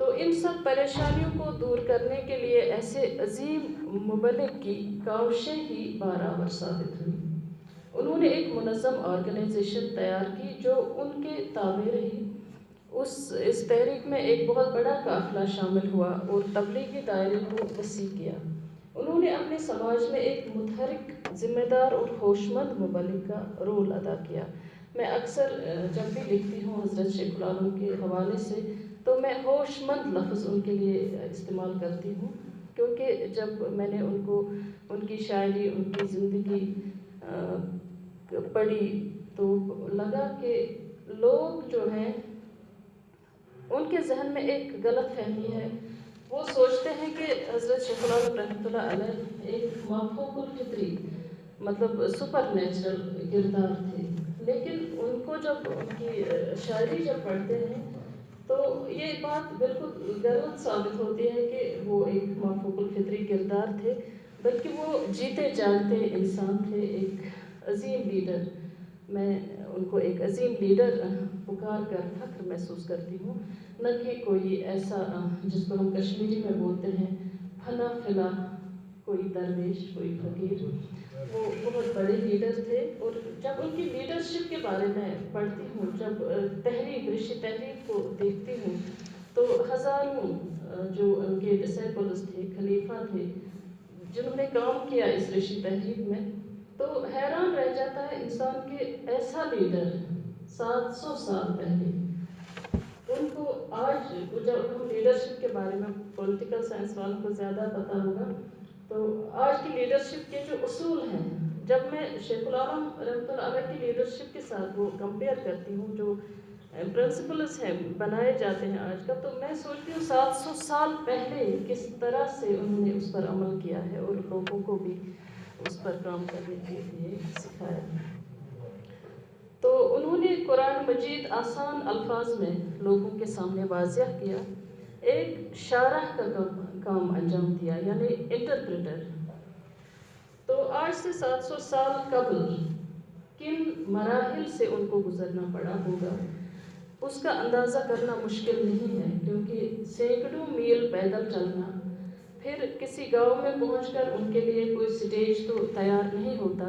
تو ان سب پریشانیوں کو دور کرنے کے لیے ایسے عظیم مبلغ کی کاوشیں ہی برابر ثابت ہوئی۔ انہوں نے ایک منظم آرگنائزیشن تیار کی جو ان کے تابع رہی۔ اس تحریک میں ایک بہت بڑا قافلہ شامل ہوا اور تبلیغی دائرے کو وسیع کیا۔ انہوں نے اپنے سماج میں ایک متحرک، ذمہ دار اور ہوشمند مبلغ کا رول ادا کیا۔ میں اکثر جب بھی لکھتی ہوں حضرت شیخ العالم کے حوالے سے تو میں ہوشمند لفظ ان کے لیے استعمال کرتی ہوں، کیونکہ جب میں نے ان کی شاعری، ان کی زندگی پڑھی تو لگا کہ لوگ جو ہیں ان کے ذہن میں ایک غلط فہمی ہے۔ وہ سوچتے ہیں کہ حضرت شیخ العالم رحمۃ اللہ علیہ ایک مافوق الفطری، مطلب سپر نیچرل کردار تھے، لیکن ان کو جب ان کی شاعری جب پڑھتے ہیں تو یہ بات بالکل غلط ثابت ہوتی ہے کہ وہ ایک مافوق الفطری کردار تھے، بلکہ وہ جیتے جاگتے انسان تھے، ایک عظیم لیڈر۔ میں ان کو ایک عظیم لیڈر پکار کر فخر محسوس کرتی ہوں، نہ کہ کوئی ایسا جس کو ہم کشمیری میں بولتے ہیں پھنا فلا، کوئی درویش، کوئی فقیر۔ وہ بہت بڑے لیڈر تھے، اور جب ان کی لیڈرشپ کے بارے میں پڑھتی ہوں، جب رشی تحریک کو دیکھتی ہوں تو ہزاروں جو ان کے ڈسائپلز تھے، خلیفہ تھے، جنہوں نے کام کیا اس رشی تحریک میں، تو حیران رہ جاتا ہے انسان کہ ایسا لیڈر 700 سال پہلے، ان کو آج جب ہم لیڈرشپ کے بارے میں پولیٹیکل سائنس والوں کو زیادہ پتہ ہوگا، تو آج کی لیڈرشپ کے جو اصول ہیں، جب میں شیخ العالم رحمۃ اللہ علیہ کی لیڈرشپ کے ساتھ وہ کمپیئر کرتی ہوں، جو پرنسپلز ہیں بنائے جاتے ہیں آج کل، تو میں سوچتی ہوں 700 سال پہلے کس طرح سے انہوں نے اس پر عمل کیا ہے اور لوگوں کو بھی اس پر کام کرنے کے لیے سکھایا۔ تو انہوں نے قرآن مجید آسان الفاظ میں لوگوں کے سامنے واضح کیا، ایک شارح کا کام انجام دیا، یعنی انٹرپریٹر۔ تو آج سے 700 سال قبل کن مراحل سے ان کو گزرنا پڑا ہوگا، اس کا اندازہ کرنا مشکل نہیں ہے، کیونکہ سینکڑوں میل پیدل چلنا، پھر کسی گاؤں میں پہنچ کر ان کے لیے کوئی سٹیج تو تیار نہیں ہوتا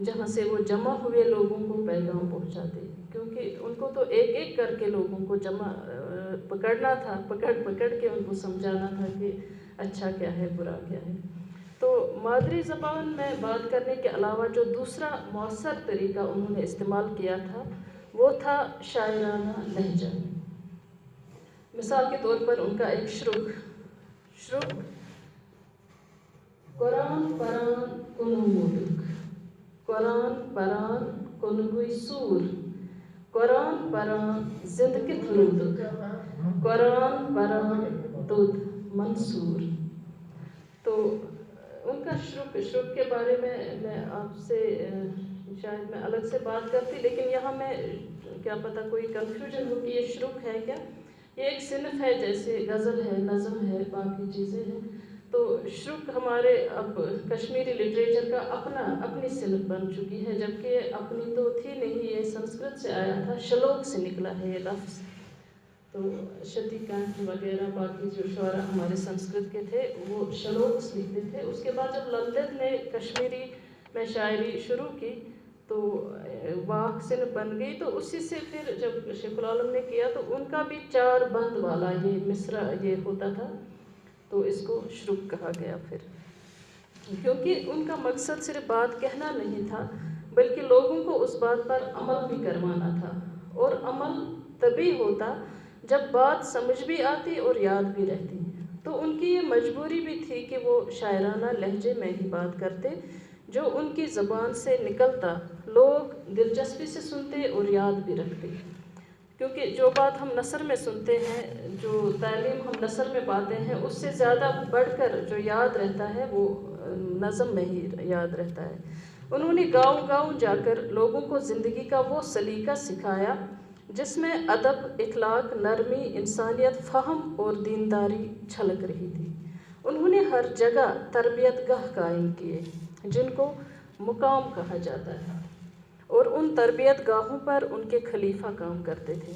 جہاں سے وہ جمع ہوئے لوگوں کو پیغام پہنچاتے، کیونکہ ان کو تو ایک ایک کر کے لوگوں کو پکڑنا تھا، پکڑ کے ان کو سمجھانا تھا کہ اچھا کیا ہے، برا کیا ہے۔ تو مادری زبان میں بات کرنے کے علاوہ جو دوسرا مؤثر طریقہ انہوں نے استعمال کیا تھا وہ تھا شاعرانہ لہجہ۔ مثال کے طور پر ان کا ایک شروع قرآن پران کنو مولک، قرآن پران کنگوی سور، قرآن پران زندگی رودک، قرآن پران دودھ منصور۔ تو ان کا شروع کے بارے میں آپ سے شاید میں الگ سے بات کرتی، لیکن یہاں میں کیا پتہ کوئی کنفیوژن ہو کہ یہ شروع ہے کیا، یہ ایک صنف ہے، جیسے غزل ہے، نظم ہے، باقی چیزیں ہیں۔ تو شروع ہمارے اب کشمیری لٹریچر کا اپنی صنف بن چکی ہے، جبکہ اپنی تو تھی نہیں، یہ سنسکرت سے آیا تھا، شلوک سے نکلا ہے یہ لفظ۔ تو شتی کانت وغیرہ باقی جو شعراء ہمارے سنسکرت کے تھے وہ شلوکس لکھتے تھے۔ اس کے بعد جب للت نے کشمیری میں شاعری شروع کی تو واک صنف بن گئی، تو اسی سے پھر جب شیخ العالم نے کیا تو ان کا بھی 4 بند والا یہ مصرع یہ ہوتا تھا، تو اس کو شروع کہا گیا پھر، کیونکہ ان کا مقصد صرف بات کہنا نہیں تھا بلکہ لوگوں کو اس بات پر عمل بھی کروانا تھا، اور عمل تبھی ہوتا جب بات سمجھ بھی آتی اور یاد بھی رہتی۔ تو ان کی یہ مجبوری بھی تھی کہ وہ شاعرانہ لہجے میں ہی بات کرتے، جو ان کی زبان سے نکلتا لوگ دلچسپی سے سنتے اور یاد بھی رکھتے، کیونکہ جو بات ہم نثر میں سنتے ہیں، جو تعلیم ہم نثر میں پاتے ہیں، اس سے زیادہ بڑھ کر جو یاد رہتا ہے وہ نظم میں ہی یاد رہتا ہے۔ انہوں نے گاؤں گاؤں جا کر لوگوں کو زندگی کا وہ سلیقہ سکھایا جس میں ادب، اخلاق، نرمی، انسانیت، فہم اور دینداری چھلک رہی تھی۔ انہوں نے ہر جگہ تربیت گاہ قائم کیے جن کو مقام کہا جاتا ہے، اور ان تربیت گاہوں پر ان کے خلیفہ کام کرتے تھے۔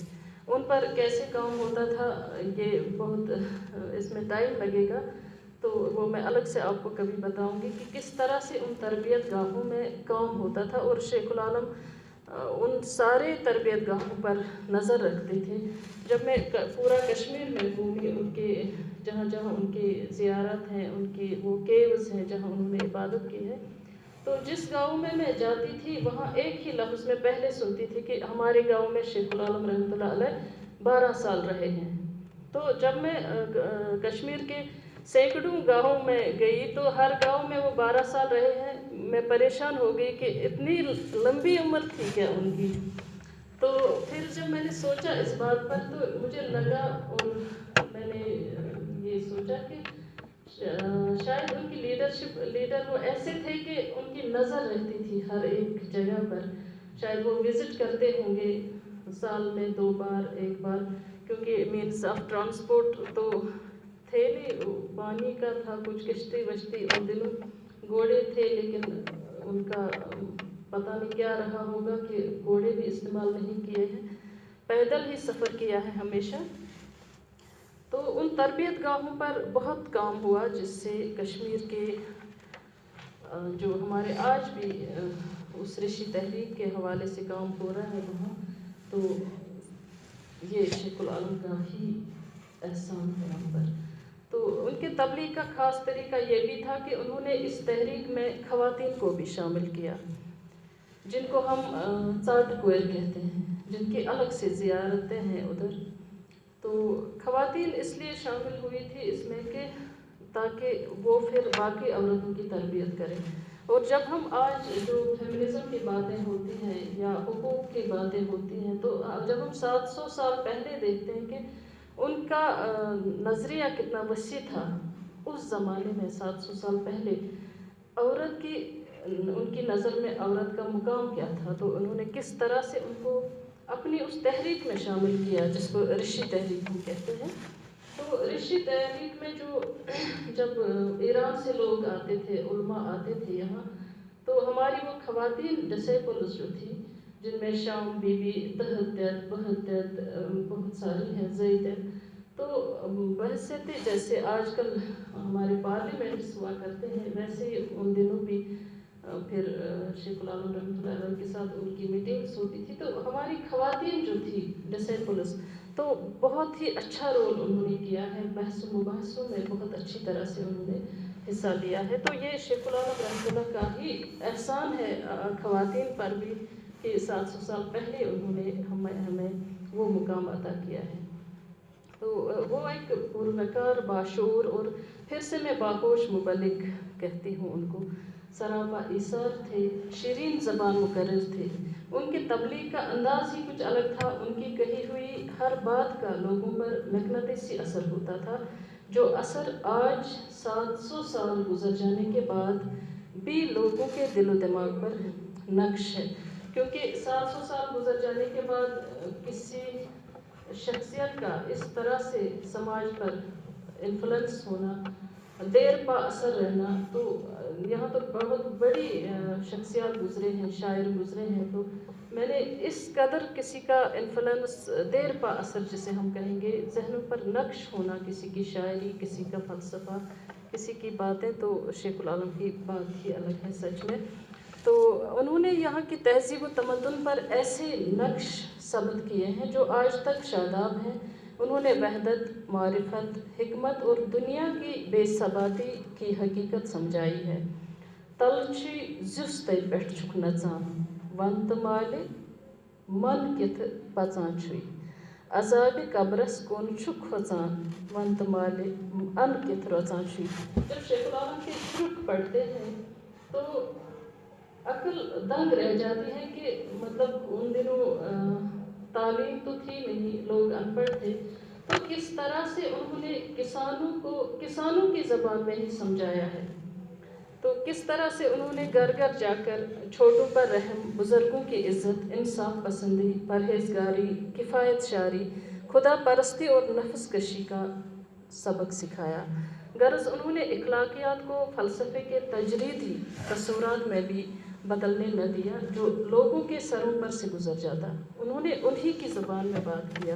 ان پر کیسے کام ہوتا تھا یہ بہت اس میں ٹائم لگے گا، تو وہ میں الگ سے آپ کو کبھی بتاؤں گی کہ کس طرح سے ان تربیت گاہوں میں کام ہوتا تھا، اور شیخ العالم ان سارے تربیت گاہوں پر نظر رکھتے تھے۔ جب میں پورا کشمیر میں گھومی، ان کے جہاں جہاں ان کی زیارت ہیں، ان کی وہ کیوز ہیں جہاں انہوں نے عبادت کی ہے، تو جس گاؤں میں جاتی تھی وہاں ایک ہی لفظ میں پہلے سنتی تھی کہ ہمارے گاؤں میں شیخ العالم رحمۃ اللہ علیہ 12 سال رہے ہیں۔ تو جب میں کشمیر کے سینکڑوں گاؤں میں گئی تو ہر گاؤں میں وہ 12 سال رہے ہیں، میں پریشان ہو گئی کہ اتنی لمبی عمر تھی کیا ان کی۔ تو پھر جب میں نے سوچا اس بات پر تو مجھے لگا، اور میں نے یہ سوچا کہ شاید ان کی لیڈر وہ ایسے تھے کہ ان کی نظر رہتی تھی ہر ایک جگہ پر، شاید وہ وزٹ کرتے ہوں گے سال میں 2 بار 1 بار، کیونکہ مینس آف ٹرانسپورٹ تو تھے نہیں، پانی کا تھا کچھ کشتی وشتی، ان دنوں گھوڑے تھے لیکن ان کا پتہ نہیں کیا رہا ہوگا کہ گھوڑے بھی استعمال نہیں کیے ہیں، پیدل ہی سفر کیا ہے ہمیشہ۔ تو ان تربیت گاہوں پر بہت کام ہوا، جس سے کشمیر کے جو ہمارے آج بھی اس رشی تحریک کے حوالے سے کام ہو رہا ہے وہاں، تو یہ شیخ العالم کا ہی احسان ہے ہم پر۔ تو ان کے تبلیغ کا خاص طریقہ یہ بھی تھا کہ انہوں نے اس تحریک میں خواتین کو بھی شامل کیا، جن کو ہم ژاٹ کور کہتے ہیں، جن کی الگ سے زیارتیں ہیں ادھر۔ تو خواتین اس لیے شامل ہوئی تھی اس میں کہ تاکہ وہ پھر باقی عورتوں کی تربیت کریں۔ اور جب ہم آج جو فیمنزم کی باتیں ہوتی ہیں یا حقوق کی باتیں ہوتی ہیں، تو جب ہم 700 سال پہلے دیکھتے ہیں کہ ان کا نظریہ کتنا وسیع تھا، اس زمانے میں 700 سال پہلے عورت کی ان کی نظر میں عورت کا مقام کیا تھا، تو انہوں نے کس طرح سے ان کو اپنی اس تحریک میں شامل کیا جس کو رشی تحریک ہم کہتے ہیں۔ تو رشی تحریک میں جب ایران سے لوگ آتے تھے، علماء آتے تھے یہاں، تو ہماری وہ خواتین ڈسیپلز جو تھی، جن میں شام بی بی، تہدید، بہدید بہت ساری ہیں، زیدید، تو بحثیت جیسے آج کل ہمارے پارلیمنٹس ہوا کرتے ہیں، ویسے ان دنوں بھی پھر شیخ العالم رحمۃ اللہ علیہ کے ساتھ ان کی میٹنگس ہوتی تھی، تو ہماری خواتین جو تھی ڈسیپلز، تو بہت ہی اچھا رول انہوں نے کیا ہے، بحث و مباحثوں میں بہت اچھی طرح سے انہوں نے حصہ لیا ہے۔ تو یہ شیخ العالم رحمۃ اللہ کا ہی احسان ہے خواتین پر بھی کہ 700 سال پہلے انہوں نے ہمیں وہ مقام عطا کیا ہے۔ تو وہ ایک پروکار، باشعور، اور پھر سے میں باہوش مبلغ کہتی ہوں ان کو، سراپا ایثار تھے، شیرین زبان مقرر تھے، ان کے تبلیغ کا انداز ہی کچھ الگ تھا، ان کی کہی ہوئی ہر بات کا لوگوں پر مقناطیسی اثر ہوتا تھا، جو اثر آج 700 سال گزر جانے کے بعد بھی لوگوں کے دل و دماغ پر نقش ہے۔ کیونکہ 700 سال گزر جانے کے بعد کسی شخصیت کا اس طرح سے سماج پر انفلوئنس ہونا، دیر پا اثر رہنا، تو یہاں تو بہت بڑی شخصیات گزرے ہیں، شاعر گزرے ہیں، تو میں نے اس قدر کسی کا انفلوئنس، دیر پا اثر جسے ہم کہیں گے، ذہنوں پر نقش ہونا، کسی کی شاعری، کسی کا فلسفہ، کسی کی باتیں، تو شیخ العالم کی بات ہی الگ ہے سچ میں۔ تو انہوں نے یہاں کی تہذیب و تمدن پر ایسے نقش ثبت کیے ہیں جو آج تک شاداب ہیں۔ انہوں نے وحدت، معرفت، حکمت اور دنیا کی بے ثباتی کی حقیقت سمجھائی ہے۔ تلچھی زیُس تے پٮ۪ٹھ چھُکھ نژان، ون تہٕ مالہِ من کِتھٕ پژان چھُے، عذابِ قبرس کُن چھُ کھوژان، ون تہٕ مالہِ ان کِتھٕ رۄژان چھُے۔ جب شیخ العالم کے شرک پڑھتے ہیں تو عقل دنگ رہ جاتی ہے کہ مطلب ان دنوں تعلیم تو تھی نہیں، لوگ ان پڑھ تھے، تو کس طرح سے انہوں نے کسانوں کی زبان میں ہی سمجھایا ہے، تو کس طرح سے انہوں نے گھر گھر جا کر چھوٹوں پر رحم، بزرگوں کی عزت، انصاف پسندی، پرہیزگاری، کفایت شاری، خدا پرستی اور نفس کشی کا سبق سکھایا۔ غرض انہوں نے اخلاقیات کو فلسفے کے تجریدی تصورات میں بھی بدلنے نہ دیا جو لوگوں کے سروں پر سے گزر جاتا، انہوں نے انہی کی زبان میں بات کیا